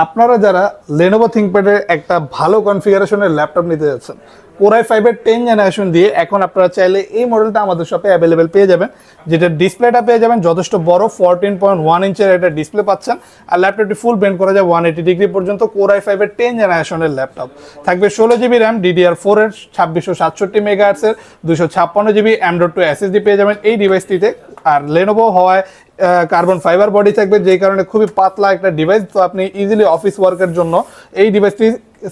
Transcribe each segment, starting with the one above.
আপনারা যারা Lenovo ThinkPad এর একটা ভালো কনফিগারেশনের ল্যাপটপ নিতে যাচ্ছেন, Core i5 এর 10 জেনারেশন দিয়ে এখন আপনারা চাইলে এই মডেলটা আমাদের শপে অ্যাভেলেবেল পেয়ে যাবেন, যেটা ডিসপ্লেটা পেয়ে যাবেন যথেষ্ট বড় 14.1 ইঞ্চের একটা ডিসপ্লে পাচ্ছেন। আর ল্যাপটপটি ফুল বেন্ড করা যায় 180 ডিগ্রি পর্যন্ত। Core i5 এর 10 জেনারেশনের ল্যাপটপ থাকবে 16GB র্যাম, DDR4 এর 2667 মেগাহার্টজ এর 256GB M.2 SSD পেয়ে যাবেন এই ডিভাইসটিতে। আর Lenovo হওয়ায় কার্বন ফাইবার বডি থাকবে, যেই কারণে খুবই পাতলা একটা ডিভাইস, তো আপনি ইজিলি অফিস ওয়ার্কের জন্য এই ডিভাইসটি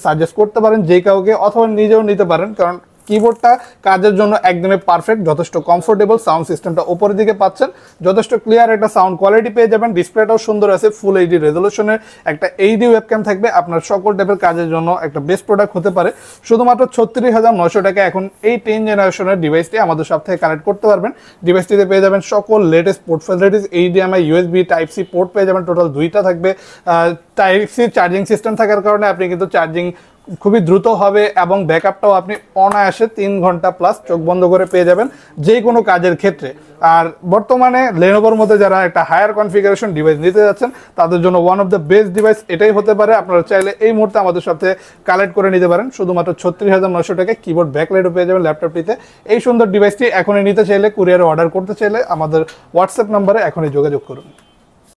সাজেস্ট করতে পারেন যে কাউকে, অথবা নিজেও নিতে পারেন, কারণ কিবোর্ডটা কাজের জন্য একদমই পারফেক্ট, যথেষ্ট কমফোর্টেবল। সাউন্ড সিস্টেমটা উপরের দিকে পাচ্ছেন, যথেষ্ট ক্লিয়ার একটা সাউন্ড কোয়ালিটি পেয়ে যাবেন। ডিসপ্লেটাও সুন্দর আছে, ফুল এইচডি রেজলিউশনের একটা এইচডি ওয়েবক্যাম থাকবে, আপনার সকল টাইপের কাজের জন্য একটা বেস্ট প্রোডাক্ট হতে পারে। শুধুমাত্র 36,900 টাকা এখন এই 10 জেনারেশনের ডিভাইসটি আমাদের সব থেকে কানেক্ট করতে পারবেন। ডিভাইসটিতে পেয়ে যাবেন সকল latest port facilities, HDMI, USB, Type-C port পেয়ে যাবেন, টোটাল 2টা থাকবে। Type-C চার্জিং সিস্টেম থাকার কারণে আপনি কিন্তু চার্জিং খুবই দ্রুত হবে এবং ব্যাকআপটাও আপনি অনায়াসে 3 ঘন্টা প্লাস চোখ বন্ধ করে পেয়ে যাবেন যে কোনো কাজের ক্ষেত্রে। আর বর্তমানে Lenovoর মধ্যে যারা একটা হায়ার কনফিগারেশন ডিভাইস নিতে যাচ্ছেন তাদের জন্য one of the best device এটাই হতে পারে। আপনারা চাইলে এই মুহূর্তে আমাদের সাথে কালেক্ট করে নিতে পারেন। শুধুমাত্র 36,900 টাকায় কিবোর্ড ব্যাকলাইটও পেয়ে যাবেন ল্যাপটপটিতে। এই সুন্দর ডিভাইসটি এখনই নিতে চাইলে, কুরিয়ারে অর্ডার করতে চাইলে আমাদের হোয়াটসঅ্যাপ নম্বরে এখনই যোগাযোগ করুন।